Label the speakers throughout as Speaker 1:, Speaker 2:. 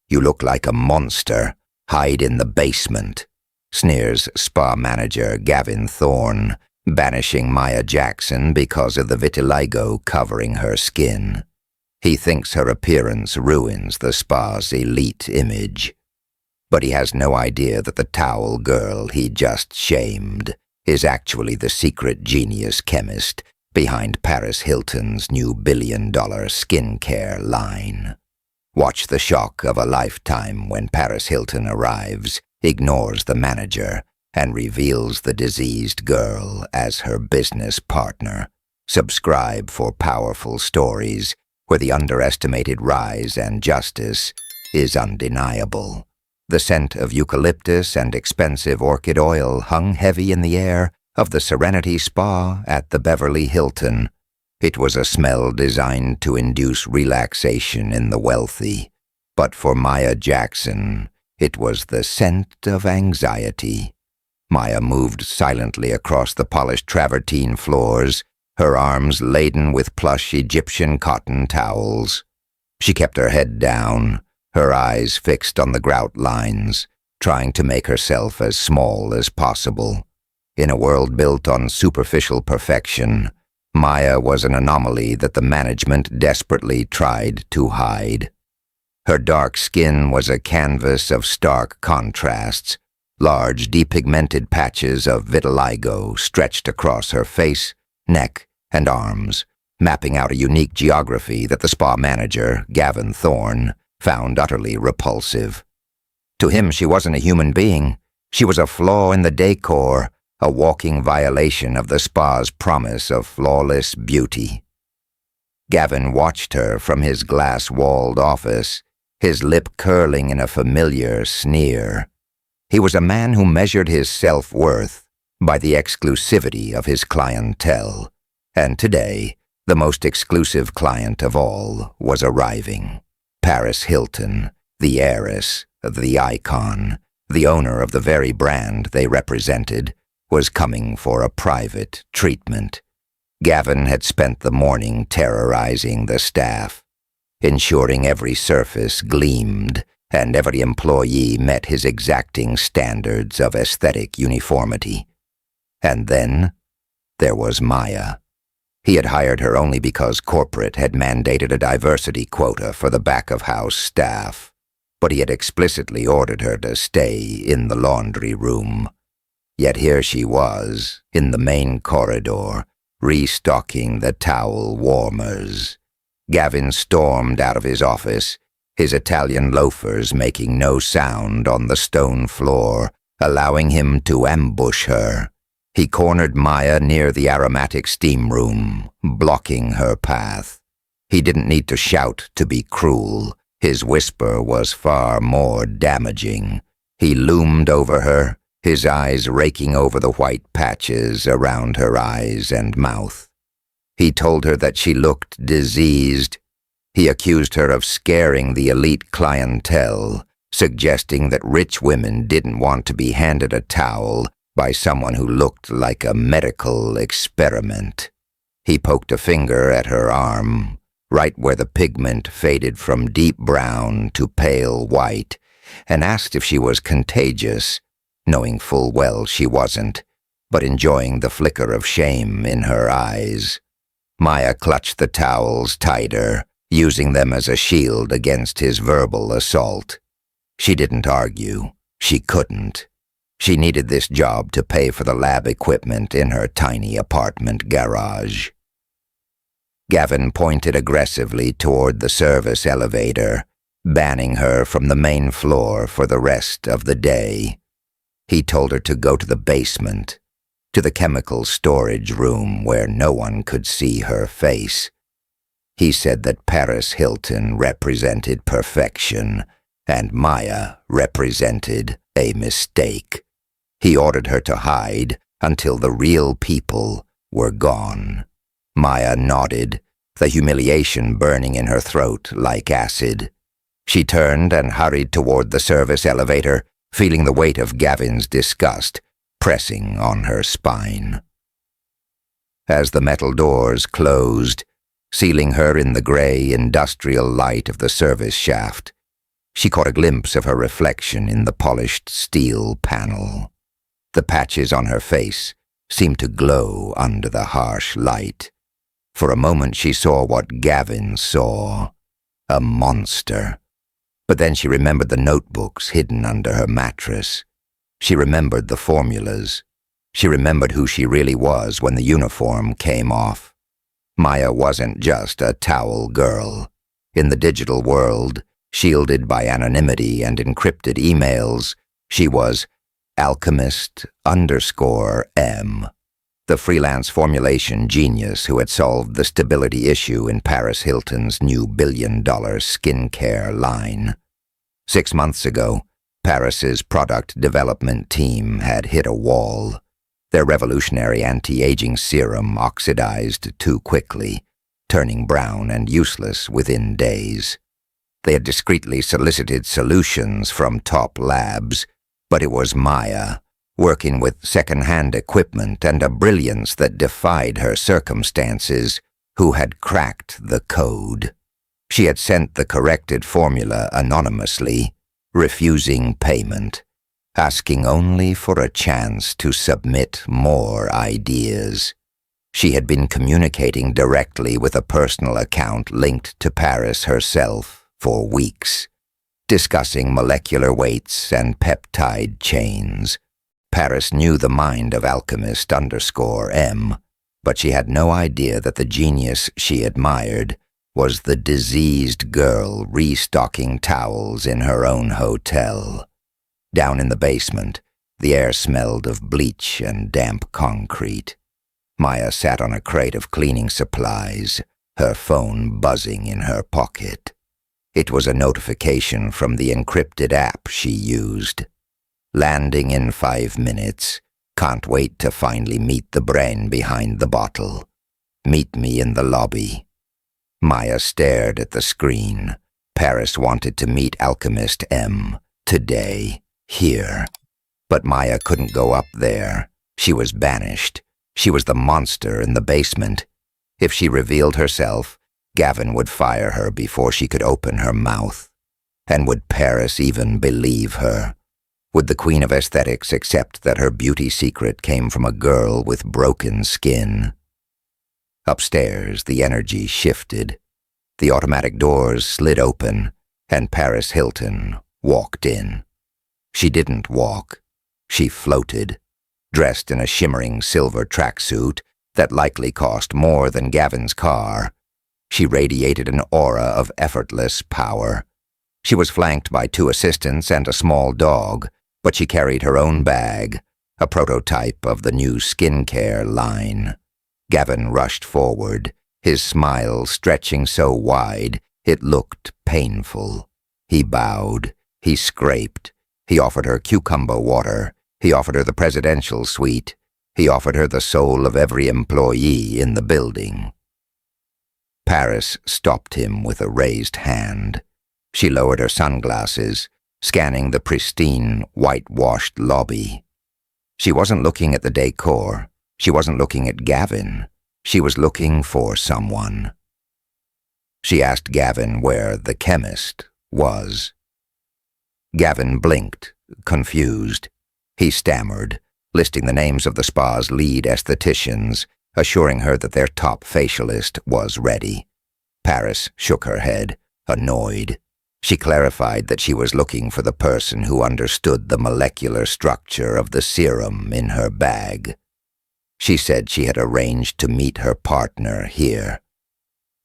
Speaker 1: You look like a monster. Hide in the basement," sneers spa manager Gavin Thorne, banishing Maya Jackson because of the vitiligo covering her skin. He thinks her appearance ruins the spa's elite image. But he has no idea that the towel girl he just shamed is actually the secret genius chemist behind Paris Hilton's new billion-dollar skincare line. Watch the shock of a lifetime when Paris Hilton arrives, ignores the manager, and reveals the diseased girl as her business partner. Subscribe for powerful stories where the underestimated rise and justice is undeniable. The scent of eucalyptus and expensive orchid oil hung heavy in the air of the Serenity Spa at the Beverly Hilton. It was a smell designed to induce relaxation in the wealthy, but for Maya Jackson, it was the scent of anxiety. Maya moved silently across the polished travertine floors, her arms laden with plush Egyptian cotton towels. She kept her head down, her eyes fixed on the grout lines, trying to make herself as small as possible. In a world built on superficial perfection, Maya was an anomaly that the management desperately tried to hide. Her dark skin was a canvas of stark contrasts. Large, depigmented patches of vitiligo stretched across her face, neck, and arms, mapping out a unique geography that the spa manager, Gavin Thorne, found utterly repulsive. To him, she wasn't a human being. She was a flaw in the decor, a walking violation of the spa's promise of flawless beauty. Gavin watched her from his glass-walled office, his lip curling in a familiar sneer. He was a man who measured his self-worth by the exclusivity of his clientele, and today, the most exclusive client of all was arriving. Paris Hilton, the heiress, the icon, the owner of the very brand they represented, was coming for a private treatment. Gavin had spent the morning terrorizing the staff, ensuring every surface gleamed and every employee met his exacting standards of aesthetic uniformity. And then there was Maya. He had hired her only because corporate had mandated a diversity quota for the back-of-house staff, but he had explicitly ordered her to stay in the laundry room. Yet here she was, in the main corridor, restocking the towel warmers. Gavin stormed out of his office, his Italian loafers making no sound on the stone floor, allowing him to ambush her. He cornered Maya near the aromatic steam room, blocking her path. He didn't need to shout to be cruel. His whisper was far more damaging. He loomed over her, his eyes raking over the white patches around her eyes and mouth. He told her that she looked diseased. He accused her of scaring the elite clientele, suggesting that rich women didn't want to be handed a towel by someone who looked like a medical experiment. He poked a finger at her arm, right where the pigment faded from deep brown to pale white, and asked if she was contagious, knowing full well she wasn't, but enjoying the flicker of shame in her eyes. Maya clutched the towels tighter, using them as a shield against his verbal assault. She didn't argue. She couldn't. She needed this job to pay for the lab equipment in her tiny apartment garage. Gavin pointed aggressively toward the service elevator, banning her from the main floor for the rest of the day. He told her to go to the basement, to the chemical storage room where no one could see her face. He said that Paris Hilton represented perfection, and Maya represented a mistake. He ordered her to hide until the real people were gone. Maya nodded, the humiliation burning in her throat like acid. She turned and hurried toward the service elevator, feeling the weight of Gavin's disgust pressing on her spine. As the metal doors closed, sealing her in the gray industrial light of the service shaft, She caught a glimpse of her reflection in the polished steel panel. The patches on her face seemed to glow under the harsh light. For a moment she saw what Gavin saw, a monster. But then she remembered the notebooks hidden under her mattress. She remembered the formulas. She remembered who she really was when the uniform came off. Maya wasn't just a towel girl. In the digital world, shielded by anonymity and encrypted emails, she was Alchemist_M, the freelance formulation genius who had solved the stability issue in Paris Hilton's new billion-dollar skincare line. 6 months ago, Paris's product development team had hit a wall. Their revolutionary anti-aging serum oxidized too quickly, turning brown and useless within days. They had discreetly solicited solutions from top labs, but it was Maya, working with second-hand equipment and a brilliance that defied her circumstances, who had cracked the code. She had sent the corrected formula anonymously, refusing payment, asking only for a chance to submit more ideas. She had been communicating directly with a personal account linked to Paris herself for weeks, discussing molecular weights and peptide chains. Paris knew the mind of Alchemist_M, but she had no idea that the genius she admired was the diseased girl restocking towels in her own hotel. Down in the basement, the air smelled of bleach and damp concrete. Maya sat on a crate of cleaning supplies, her phone buzzing in her pocket. It was a notification from the encrypted app she used. Landing in 5 minutes. Can't wait to finally meet the brain behind the bottle. Meet me in the lobby. Maya stared at the screen. Paris wanted to meet Alchemist_M. Today. Here. But Maya couldn't go up there. She was banished. She was the monster in the basement. If she revealed herself, Gavin would fire her before she could open her mouth. And would Paris even believe her? Would the Queen of Aesthetics accept that her beauty secret came from a girl with broken skin? Upstairs, the energy shifted. The automatic doors slid open, and Paris Hilton walked in. She didn't walk. She floated, dressed in a shimmering silver tracksuit that likely cost more than Gavin's car. She radiated an aura of effortless power. She was flanked by 2 assistants and a small dog, but she carried her own bag, a prototype of the new skincare line. Gavin rushed forward, his smile stretching so wide it looked painful. He bowed, he scraped, he offered her cucumber water, he offered her the presidential suite, he offered her the soul of every employee in the building. Paris stopped him with a raised hand. She lowered her sunglasses, scanning the pristine, whitewashed lobby. She wasn't looking at the decor. She wasn't looking at Gavin. She was looking for someone. She asked Gavin where the chemist was. Gavin blinked, confused. He stammered, listing the names of the spa's lead estheticians, assuring her that their top facialist was ready. Paris shook her head, annoyed. She clarified that she was looking for the person who understood the molecular structure of the serum in her bag. She said she had arranged to meet her partner here.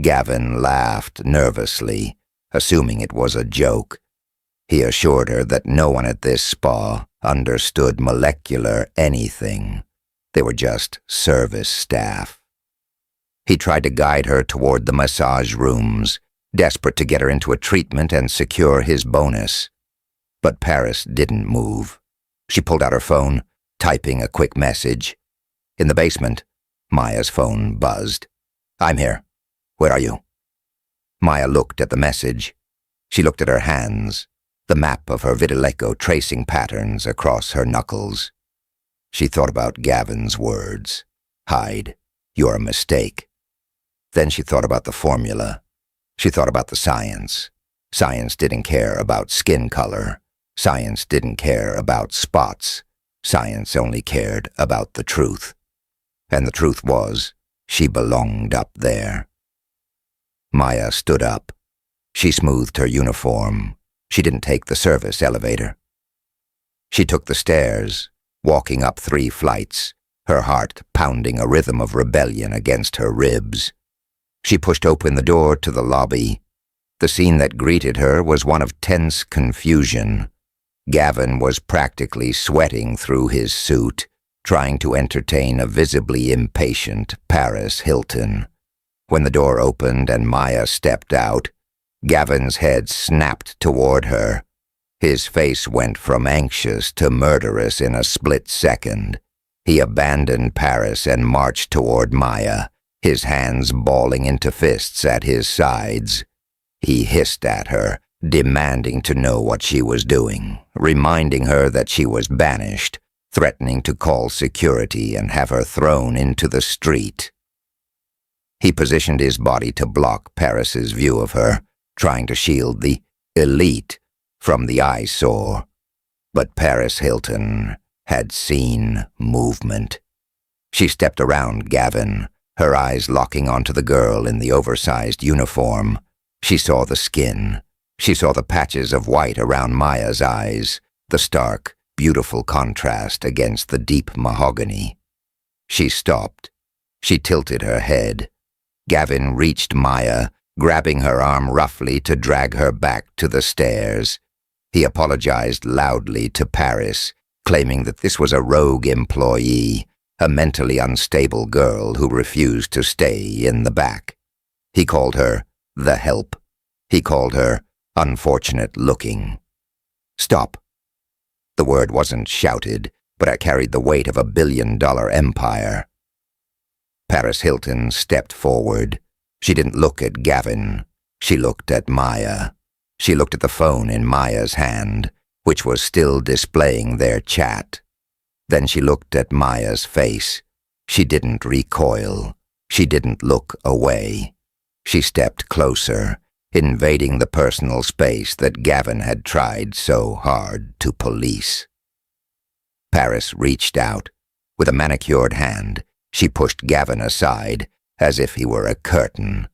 Speaker 1: Gavin laughed nervously, assuming it was a joke. He assured her that no one at this spa understood molecular anything. They were just service staff. He tried to guide her toward the massage rooms, desperate to get her into a treatment and secure his bonus. But Paris didn't move. She pulled out her phone, typing a quick message. In the basement, Maya's phone buzzed. "I'm here. Where are you?" Maya looked at the message. She looked at her hands, the map of her vitiligo tracing patterns across her knuckles. She thought about Gavin's words. "Hide. You're a mistake." Then she thought about the formula. She thought about the science. Science didn't care about skin color. Science didn't care about spots. Science only cared about the truth. And the truth was, she belonged up there. Maya stood up. She smoothed her uniform. She didn't take the service elevator. She took the stairs, walking up 3 flights, her heart pounding a rhythm of rebellion against her ribs. She pushed open the door to the lobby. The scene that greeted her was one of tense confusion. Gavin was practically sweating through his suit, trying to entertain a visibly impatient Paris Hilton. When the door opened and Maya stepped out, Gavin's head snapped toward her. His face went from anxious to murderous in a split second. He abandoned Paris and marched toward Maya, his hands balling into fists at his sides. He hissed at her, demanding to know what she was doing, reminding her that she was banished, threatening to call security and have her thrown into the street. He positioned his body to block Paris's view of her, trying to shield the elite from the eyesore. But Paris Hilton had seen movement. She stepped around Gavin, her eyes locking onto the girl in the oversized uniform. She saw the skin. She saw the patches of white around Maya's eyes, the stark, beautiful contrast against the deep mahogany. She stopped. She tilted her head. Gavin reached Maya, grabbing her arm roughly to drag her back to the stairs. He apologized loudly to Paris, claiming that this was a rogue employee, a mentally unstable girl who refused to stay in the back. He called her the help. He called her unfortunate-looking. Stop. The word wasn't shouted, but it carried the weight of a billion-dollar empire. Paris Hilton stepped forward. She didn't look at Gavin. She looked at Maya. She looked at the phone in Maya's hand, which was still displaying their chat. Then she looked at Maya's face. She didn't recoil. She didn't look away. She stepped closer, invading the personal space that Gavin had tried so hard to police. Paris reached out. With a manicured hand, she pushed Gavin aside, as if he were a curtain.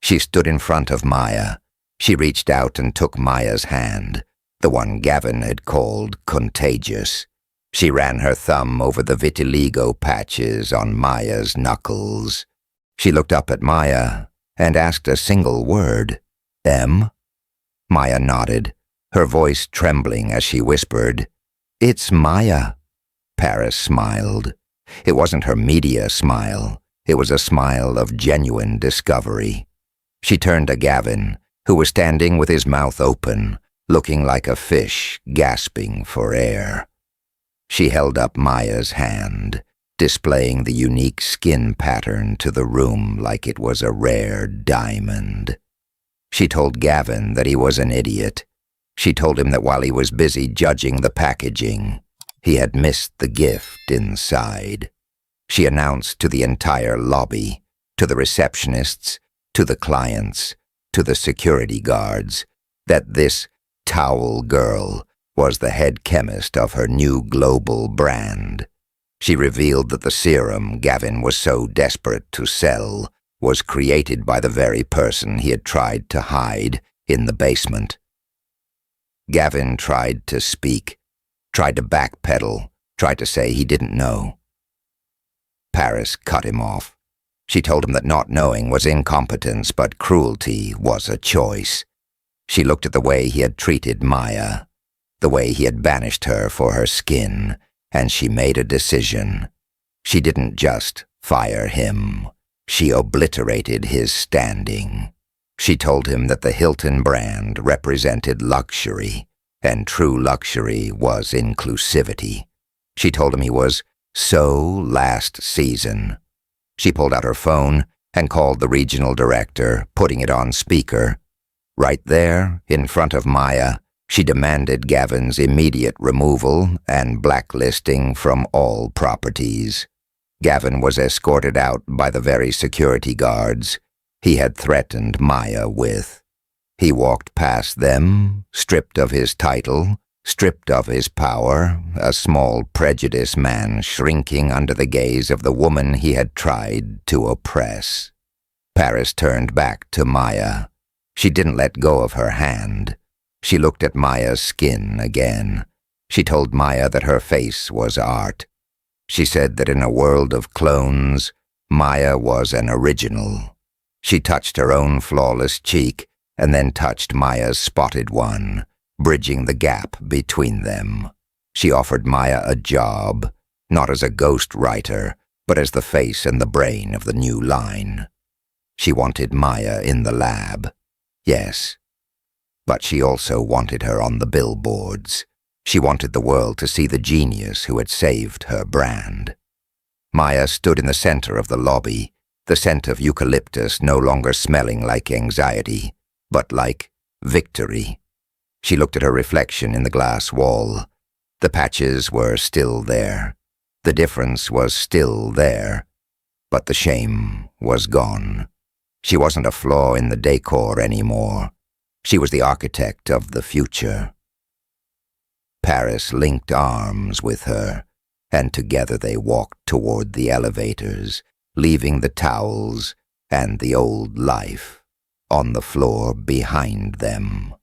Speaker 1: She stood in front of Maya. She reached out and took Maya's hand, the one Gavin had called contagious. She ran her thumb over the vitiligo patches on Maya's knuckles. She looked up at Maya and asked a single word, "M?" Maya nodded, her voice trembling as she whispered, "It's Maya." Paris smiled. It wasn't her media smile. It was a smile of genuine discovery. She turned to Gavin, who was standing with his mouth open, looking like a fish gasping for air. She held up Maya's hand, displaying the unique skin pattern to the room like it was a rare diamond. She told Gavin that he was an idiot. She told him that while he was busy judging the packaging, he had missed the gift inside. She announced to the entire lobby, to the receptionists, to the clients, to the security guards, that this towel girl was the head chemist of her new global brand. She revealed that the serum Gavin was so desperate to sell was created by the very person he had tried to hide in the basement. Gavin tried to speak, tried to backpedal, tried to say he didn't know. Paris cut him off. She told him that not knowing was incompetence, but cruelty was a choice. She looked at the way he had treated Maya, the way he had banished her for her skin, and she made a decision. She didn't just fire him. She obliterated his standing. She told him that the Hilton brand represented luxury, and true luxury was inclusivity. She told him he was so last season. She pulled out her phone and called the regional director, putting it on speaker. Right there, in front of Maya, she demanded Gavin's immediate removal and blacklisting from all properties. Gavin was escorted out by the very security guards he had threatened Maya with. He walked past them, stripped of his title, stripped of his power, a small prejudice man shrinking under the gaze of the woman he had tried to oppress. Paris turned back to Maya. She didn't let go of her hand. She looked at Maya's skin again. She told Maya that her face was art. She said that in a world of clones, Maya was an original. She touched her own flawless cheek and then touched Maya's spotted one, bridging the gap between them. She offered Maya a job, not as a ghost writer, but as the face and the brain of the new line. She wanted Maya in the lab, yes, but she also wanted her on the billboards. She wanted the world to see the genius who had saved her brand. Maya stood in the center of the lobby, the scent of eucalyptus no longer smelling like anxiety, but like victory. She looked at her reflection in the glass wall. The patches were still there. The difference was still there. But the shame was gone. She wasn't a flaw in the decor anymore. She was the architect of the future. Paris linked arms with her, and together they walked toward the elevators, leaving the towels and the old life on the floor behind them.